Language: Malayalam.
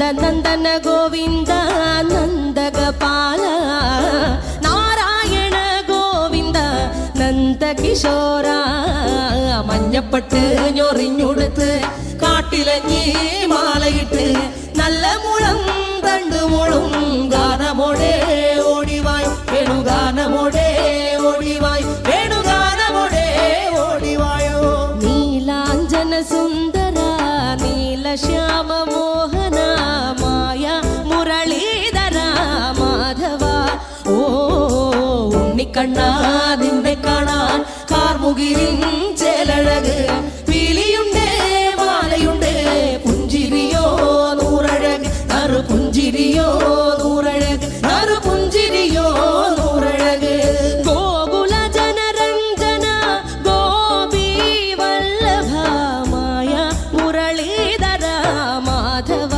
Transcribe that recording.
നന്ദനന്ദന ഗോവിന്ദ നന്ദഗപാല നാരായണ ഗോവിന്ദ നന്ദകിശോര മഞ്ഞപ്പെട്ട് ഞൊറിഞ്ഞുടുത്ത് കാട്ടിലഞ്ഞി മാലയിട്ട് നല്ല മുളം തണ്ടുമുളും ഗാനമോടെ ഓടിവായ് വേണുഗാനമോടെ ഓടിവായ് വേണുഗാനമോടെ ഓടിവായോ നീലാഞ്ജന സുന്ദര നീലശ്യാമ മോഹന മായ മുരളീധര മാധവ ഓ ഉണ്ണിക്കണ്ണാ നിന്നെ കാണാൻ കാർമുകിലിൻ ചേലഴക് പീലിയുണ്ട് മാലയുണ്ട് പുഞ്ചിരിയോ നൂറഴക് നറു പുഞ്ചിരിയോ